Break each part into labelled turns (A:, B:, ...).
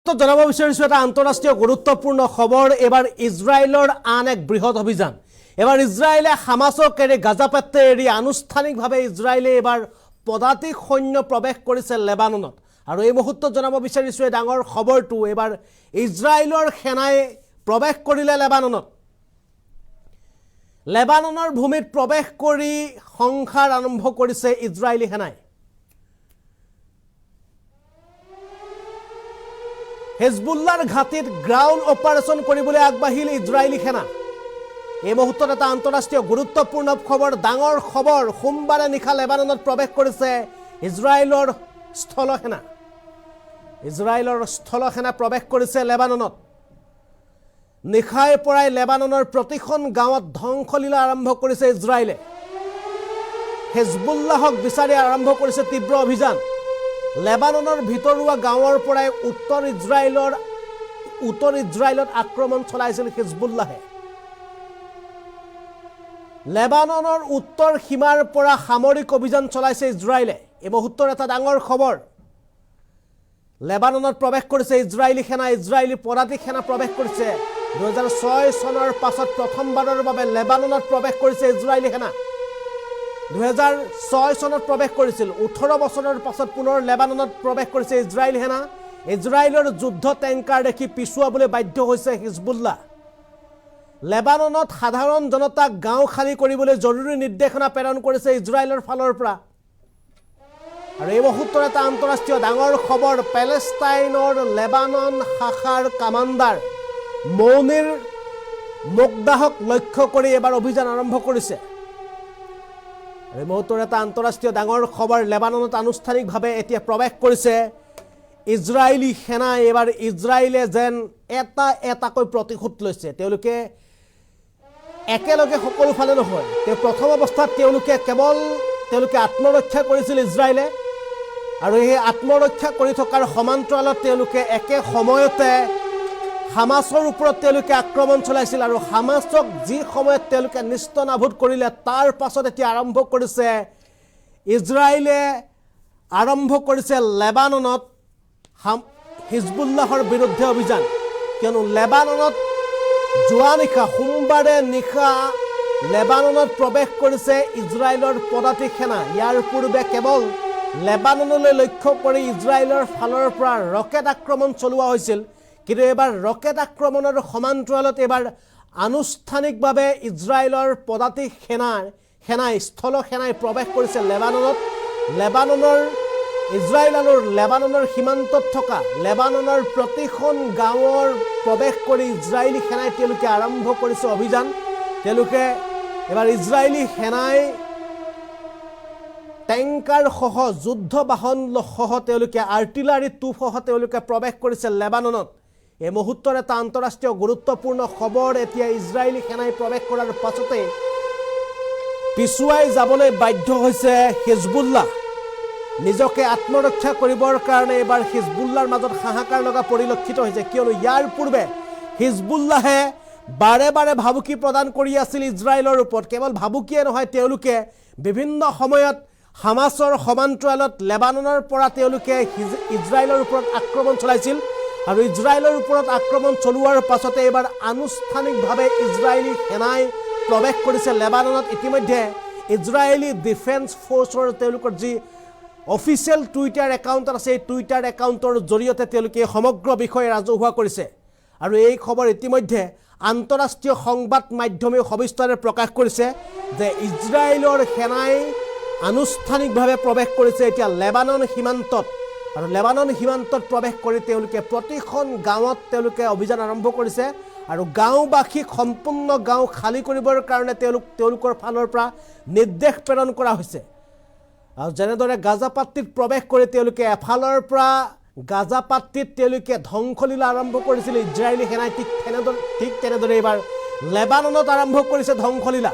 A: তো জানাব বিচাৰিছো এটা আন্তঃৰাষ্ট্ৰীয় গুৰুত্বপূৰ্ণ খবৰ এবাৰ ইজৰাইলৰ আন এক বৃহৎ অভিযান এবাৰ ইজৰাইলে হামাসক এৰি গাজা পট্টি এৰি আনুষ্ঠানিকভাৱে ইজৰাইলে এবাৰ পদাতিক সৈন্য প্ৰৱেশ কৰিছে লেবাননত আৰু এই মুহূৰ্তত জানাব বিচাৰিছো এই ডাঙৰ খবৰটো এবাৰ ইজৰাইলৰ সেনাই প্ৰৱেশ কৰিলে লেবাননৰ ভূমিত প্ৰৱেশ কৰি সংহাৰ আৰম্ভ কৰিছে ইজৰাইলী সেনাই হিজবুল্লাহৰ ঘাটিত গ্ৰাউণ্ড অপাৰেশ্যন কৰিবলৈ আগবাঢ়িল ইজৰাইলী সেনা এই মুহূৰ্তত এটা আন্তঃৰাষ্ট্ৰীয় গুৰুত্বপূৰ্ণ খবৰ ডাঙৰ খবৰ সোমবাৰে নিশা লেবাননত প্ৰৱেশ কৰিছে ইজৰাইলৰ স্থল সেনা প্ৰৱেশ কৰিছে লেবাননত নিশাৰ পৰাই লেবাননৰ প্ৰতিখন গাঁৱত ধ্বংসলীলা আৰম্ভ কৰিছে ইজৰাইলে হিজবুল্লাহক বিচাৰি আৰম্ভ কৰিছে তীব্ৰ অভিযান লেবাননৰ ভিতৰুৱা গাঁৱৰ পৰাই উত্তৰ ইজৰাইলত আক্ৰমণ চলাইছিল হিজবুল্লাহে লেবাননৰ উত্তৰ সীমাৰ পৰা সামৰিক অভিযান চলাইছে ইজৰাইলে এই মুহূৰ্তৰ এটা ডাঙৰ খবৰ লেবাননত প্ৰৱেশ কৰিছে ইজৰাইলী পদাতিক সেনা প্ৰৱেশ কৰিছে 2006 চনৰ পাছত প্ৰথমবাৰৰ বাবে লেবাননত প্ৰৱেশ কৰিছে ইজৰাইলী সেনা 2006 চনত প্ৰৱেশ কৰিছিল 18 বছৰৰ পাছত পুনৰ লেবাননত প্ৰৱেশ কৰিছে ইজৰাইলী সেনা ইজৰাইলৰ যুদ্ধ টেংকাৰ দেখি পিছুৱাবলৈ বাধ্য হৈছে হিজবুল্লাহ লেবাননত সাধাৰণ জনতাক গাঁও খালী কৰিবলৈ জৰুৰী নিৰ্দেশনা প্ৰেৰণ কৰিছে ইজৰাইলৰ ফালৰ পৰা আৰু এই মুহূৰ্তৰ এটা আন্তঃৰাষ্ট্ৰীয় ডাঙৰ খবৰ পেলেষ্টাইনৰ লেবানন শাখাৰ কামাণ্ডাৰ মৌনিৰ মুকদাহক লক্ষ্য কৰি এবাৰ অভিযান আৰম্ভ কৰিছে এই মুহূৰ্তৰ এটা আন্তঃৰাষ্ট্ৰীয় ডাঙৰ খবৰ লেবাননত আনুষ্ঠানিকভাৱে এতিয়া প্ৰৱেশ কৰিছে ইজৰাইলী সেনা এবাৰ ইজৰাইলে যেন এটাকৈ প্ৰতিশোধ লৈছে তেওঁলোকে একেলগে সকলো ফালে নহয় প্ৰথম অৱস্থাত তেওঁলোকে আত্মৰক্ষা কৰিছিল ইজৰাইলে আৰু এই আত্মৰক্ষা কৰি থকাৰ সমান্তৰালত তেওঁলোকে একে সময়তে হামাসৰ ওপৰত তেওঁলোকে আক্ৰমণ চলাইছিল আৰু হামাসক যি সময়ত তেওঁলোকে নিস্তনাভূত কৰিলে তাৰ পাছত এতিয়া ইজৰাইলে আৰম্ভ কৰিছে লেবাননত হিজবুল্লাহৰ বিৰুদ্ধে অভিযান কিয়নো লেবাননত যোৱা নিশা সোমবাৰে নিশা লেবাননত প্ৰৱেশ কৰিছে ইজৰাইলৰ পদাতিক সেনা ইয়াৰ পূৰ্বে কেৱল লেবাননলৈ লক্ষ্য কৰি ইজৰাইলৰ ফালৰ পৰা ৰকেট আক্ৰমণ চলোৱা হৈছিল কিন্তু এবাৰ ৰকেট আক্ৰমণৰ সমান্তৰালত এবাৰ আনুষ্ঠানিকভাৱে ইজৰাইলৰ পদাতিক স্থল সেনাই প্ৰৱেশ কৰিছে লেবাননৰ সীমান্তত থকা লেবাননৰ প্ৰতিখন গাঁৱৰ প্ৰৱেশ কৰি ইজৰাইলী সেনাই তেওঁলোকে আৰম্ভ কৰিছে অভিযান তেওঁলোকে এবাৰ ইজৰাইলী সেনাই টেংকাৰ সহ যুদ্ধ বাহন সহ তেওঁলোকে আৰ্টিলাৰী তোপসহ তেওঁলোকে প্ৰৱেশ কৰিছে লেবাননত এই মুহূৰ্তৰ এটা আন্তঃৰাষ্ট্ৰীয় গুৰুত্বপূৰ্ণ খবৰ এতিয়া ইজৰাইলী সেনাই প্ৰৱেশ কৰাৰ পাছতে পিছুৱাই যাবলৈ বাধ্য হৈছে হিজবুল্লাহ নিজকে আত্মৰক্ষা কৰিবৰ কাৰণে এবাৰ হিজবুল্লাহৰ মাজত হাহাকাৰ লগা পৰিলক্ষিত হৈছে কিয়নো ইয়াৰ পূৰ্বে হিজবুল্লাহে বাৰে বাৰে ভাবুকি প্ৰদান কৰি আছিল ইজৰাইলৰ ওপৰত কেৱল ভাবুকিয়ে নহয় তেওঁলোকে বিভিন্ন সময়ত হামাসৰ সমান্তৰালত লেবাননৰ পৰা তেওঁলোকে ইজৰাইলৰ ওপৰত আক্ৰমণ চলাইছিল আৰু ইজৰাইলৰ ওপৰত আক্ৰমণ চলোৱাৰ পাছতে এবাৰ আনুষ্ঠানিকভাৱে ইজৰাইলী সেনাই প্ৰৱেশ কৰিছে লেবাননত ইতিমধ্যে ইজৰাইলী ডিফেন্স ফ'ৰ্চৰ তেওঁলোকৰ যি অফিচিয়েল টুইটাৰ একাউণ্ট আছে এই টুইটাৰ একাউণ্টৰ জৰিয়তে তেওঁলোকে সমগ্ৰ বিষয় ৰাজহুৱা কৰিছে আৰু এই খবৰ ইতিমধ্যে আন্তঃৰাষ্ট্ৰীয় সংবাদ মাধ্যমেও সবিস্তাৰে প্ৰকাশ কৰিছে যে ইজৰাইলৰ সেনাই আনুষ্ঠানিকভাৱে প্ৰৱেশ কৰিছে এতিয়া লেবানন সীমান্তত আৰু লেবানন সীমান্তত প্ৰৱেশ কৰি তেওঁলোকে প্ৰতিখন গাঁৱত তেওঁলোকে অভিযান আৰম্ভ কৰিছে আৰু গাঁওবাসীক সম্পূৰ্ণ গাঁও খালী কৰিবৰ কাৰণে তেওঁলোকৰ ফালৰ পৰা নিৰ্দেশ প্ৰেৰণ কৰা হৈছে আৰু যেনেদৰে গাজা পট্টিত প্ৰৱেশ কৰি তেওঁলোকে এফালৰ পৰা গাজা পট্টিত তেওঁলোকে ধ্বংসলীলা আৰম্ভ কৰিছিল ইজৰাইলী সেনাই ঠিক তেনেদৰে এইবাৰ লেবাননত আৰম্ভ কৰিছে ধ্বংসলীলা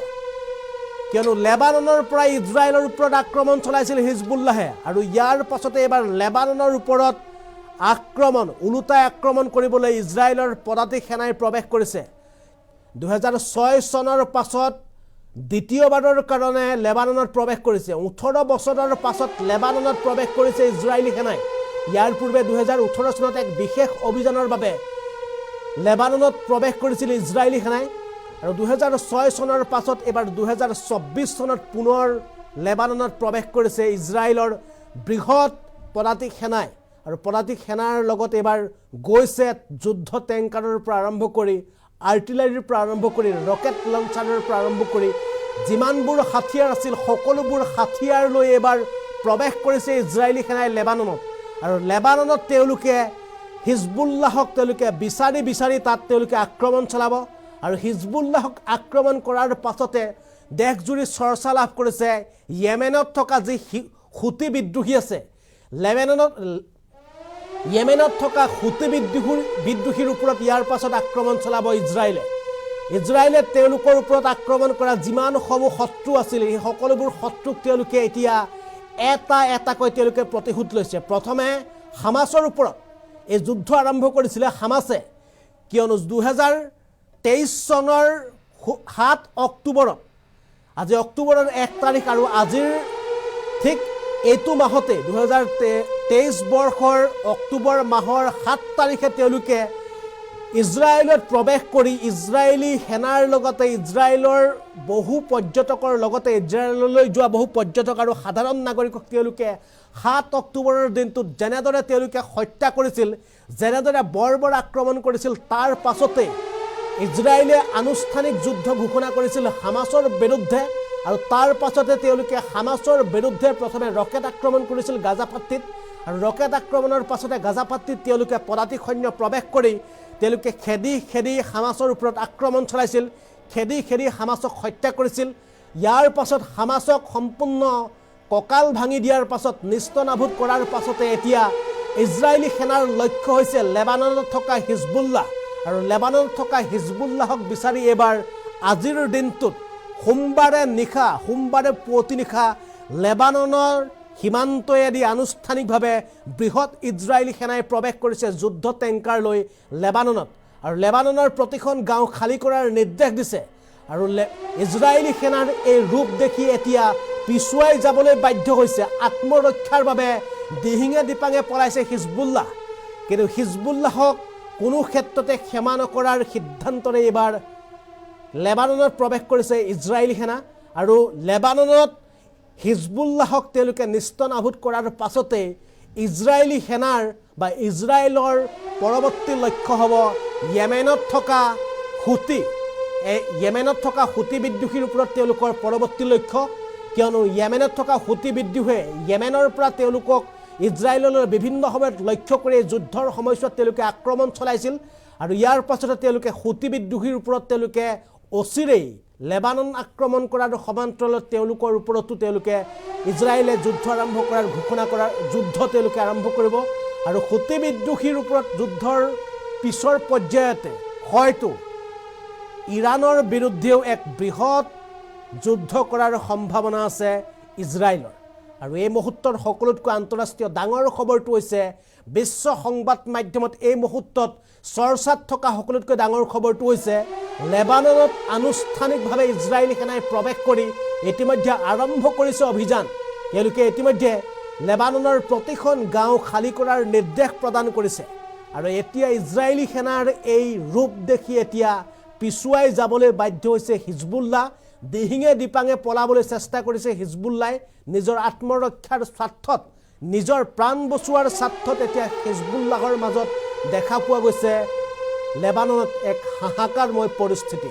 A: কিয়নো লেবাননৰ পৰা ইজৰাইলৰ ওপৰত আক্ৰমণ চলাইছিল হিজবুল্লাহে আৰু ইয়াৰ পাছতে এবাৰ লেবাননৰ ওপৰত ওলোটাই আক্ৰমণ কৰিবলৈ ইজৰাইলৰ পদাতিক সেনাই প্ৰৱেশ কৰিছে 2006 চনৰ পাছত দ্বিতীয়বাৰৰ কাৰণে লেবাননত প্ৰৱেশ কৰিছে 18 বছৰৰ পাছত লেবাননত প্ৰৱেশ কৰিছে ইজৰাইলী সেনাই ইয়াৰ পূৰ্বে 2018 চনত এক বিশেষ অভিযানৰ বাবে লেবাননত প্ৰৱেশ কৰিছিল ইজৰাইলী সেনাই আৰু 2006 চনৰ পাছত এবাৰ 2024 চনত পুনৰ লেবাননত প্ৰৱেশ কৰিছে ইজৰাইলৰ বৃহৎ পদাতিক সেনাই আৰু পদাতিক সেনাৰ লগত এবাৰ গৈছে যুদ্ধ টেংকাৰৰ পৰা আৰম্ভ কৰি আৰ্টিলাৰীৰ পৰা আৰম্ভ কৰি ৰকেট লঞ্চাৰৰ পৰা আৰম্ভ কৰি যিমানবোৰ হাতিয়াৰ আছিল সকলোবোৰ হাতিয়াৰ লৈ এবাৰ প্ৰৱেশ কৰিছে ইজৰাইলী সেনাই লেবাননত আৰু লেবাননত তেওঁলোকে হিজবুল্লাহক তেওঁলোকে বিচাৰি তাত তেওঁলোকে আক্ৰমণ চলাব আৰু হিজবুল্লাহক আক্ৰমণ কৰাৰ পাছতে দেশজুৰি চৰ্চা লাভ কৰিছে ইয়েমেনত থকা যি হুতি বিদ্ৰোহী আছে ইয়েমেনত থকা হুতি বিদ্ৰোহীৰ ওপৰত ইয়াৰ পাছত আক্ৰমণ চলাব ইজৰাইলে তেওঁলোকৰ ওপৰত আক্ৰমণ কৰা যিমানসমূহ শত্ৰু আছিল এই সকলোবোৰ শত্ৰুক তেওঁলোকে এতিয়া এটাকৈ তেওঁলোকে প্ৰতিশোধ লৈছে প্ৰথমে হামাছৰ ওপৰত এই যুদ্ধ আৰম্ভ কৰিছিলে হামাছে কিয়নো 2023 চনৰ 7 অক্টোবৰত আজি অক্টোবৰৰ 1 তাৰিখ আৰু আজিৰ ঠিক এইটো মাহতে 2023 বৰ্ষৰ অক্টোবৰ মাহৰ 7 তাৰিখে তেওঁলোকে ইজৰাইলত প্ৰৱেশ কৰি ইজৰাইলী সেনাৰ লগতে ইজৰাইলৰ বহু পৰ্যটকৰ লগতে ইজৰাইললৈ যোৱা বহু পৰ্যটক আৰু সাধাৰণ নাগৰিকক তেওঁলোকে 7 অক্টোবৰৰ দিনটোত যেনেদৰে তেওঁলোকে হত্যা কৰিছিল যেনেদৰে বৰ্বৰ আক্ৰমণ কৰিছিল তাৰ পাছতে ইজৰাইলে আনুষ্ঠানিক যুদ্ধ ঘোষণা কৰিছিল হামাছৰ বিৰুদ্ধে আৰু তাৰ পাছতে তেওঁলোকে হামাছৰ বিৰুদ্ধে প্ৰথমে ৰকেট আক্ৰমণ কৰিছিল গাজাপাট্টিত আৰু ৰকেট আক্ৰমণৰ পাছতে গাজাপাট্টিত তেওঁলোকে পদাতিক সৈন্য প্ৰৱেশ কৰি তেওঁলোকে খেদি হামাছৰ ওপৰত আক্ৰমণ চলাইছিল খেদি হামাছক হত্যা কৰিছিল ইয়াৰ পাছত হামাছক সম্পূৰ্ণ ককাল ভাঙি দিয়াৰ পাছত নিস্তনাভূত কৰাৰ পাছতে এতিয়া ইজৰাইলী সেনাৰ লক্ষ্য হৈছে লেবাননত থকা হিজবুল্লাহ আৰু লেবাননত থকা হিজবুল্লাহক বিচাৰি এবাৰ আজিৰ দিনটোত সোমবাৰে পুৱতি নিশা লেবাননৰ সীমান্তয়েদি আনুষ্ঠানিকভাৱে বৃহৎ ইজৰাইলী সেনাই প্ৰৱেশ কৰিছে যুদ্ধ টেংকাৰ লৈ লেবাননত আৰু লেবাননৰ প্ৰতিখন গাঁও খালী কৰাৰ নিৰ্দেশ দিছে আৰু ইজৰাইলী সেনাৰ এই ৰূপ দেখি এতিয়া পিছুৱাই যাবলৈ বাধ্য হৈছে আত্মৰক্ষাৰ বাবে দিহিঙে দিপাঙে পলাইছে হিজবুল্লাহ কিন্তু হিজবুল্লাহক কোনো ক্ষেত্ৰতে ক্ষমা নকৰাৰ সিদ্ধান্তৰে এবাৰ লেবাননত প্ৰৱেশ কৰিছে ইজৰাইলী সেনা আৰু লেবাননত হিজবুল্লাহক তেওঁলোকে নিস্তনাভূত কৰাৰ পাছতে ইজৰাইলী সেনাৰ বা ইজৰাইলৰ পৰৱৰ্তী লক্ষ্য হ'ব ইয়েমেনত থকা হুতি বিদ্ৰোহীৰ ওপৰত তেওঁলোকৰ পৰৱৰ্তী লক্ষ্য কিয়নো ইয়েমেনত থকা হুতি বিদ্ৰোহে ইয়েমেনৰ পৰা তেওঁলোকক ইজৰাইললৈ বিভিন্ন সময়ত লক্ষ্য কৰি যুদ্ধৰ সময়ছোৱাত তেওঁলোকে আক্ৰমণ চলাইছিল আৰু ইয়াৰ পাছতে তেওঁলোকে হুতি বিদ্ৰোহীৰ ওপৰত তেওঁলোকে অচিৰেই লেবানন আক্ৰমণ কৰাৰ সমান্তৰালত তেওঁলোকৰ ওপৰতো তেওঁলোকে ইজৰাইলে যুদ্ধ তেওঁলোকে আৰম্ভ কৰিব আৰু হুতি বিদ্ৰোহীৰ ওপৰত যুদ্ধৰ পিছৰ পৰ্যায়তে হয়তো ইৰাণৰ বিৰুদ্ধেও এক বৃহৎ যুদ্ধ কৰাৰ সম্ভাৱনা আছে ইজৰাইলৰ আৰু এই মুহূৰ্তৰ সকলোতকৈ আন্তঃৰাষ্ট্ৰীয় ডাঙৰ খবৰটো হৈছে বিশ্ব সংবাদ মাধ্যমত এই মুহূৰ্তত চৰ্চাত থকা সকলোতকৈ ডাঙৰ খবৰটো হৈছে লেবাননত আনুষ্ঠানিকভাৱে ইজৰাইলী সেনাই প্ৰৱেশ কৰি ইতিমধ্যে আৰম্ভ কৰিছে অভিযান তেওঁলোকে ইতিমধ্যে লেবাননৰ প্ৰতিখন গাঁও খালী কৰাৰ নিৰ্দেশ প্ৰদান কৰিছে আৰু এতিয়া ইজৰাইলী সেনাৰ এই ৰূপ দেখি এতিয়া পিছুৱাই যাবলৈ বাধ্য হৈছে হিজবুল্লাহ দিহিঙে দিপাঙে পলাবলৈ চেষ্টা কৰিছে হিজবুল্লাহ নিজৰ আত্মৰক্ষাৰ স্বাৰ্থত নিজৰ প্ৰাণ বচোৱাৰ স্বাৰ্থত এতিয়া হিজবুল্লাহৰ মাজত দেখা পোৱা গৈছে লেবাননত এক হাহাকাৰময় পৰিস্থিতি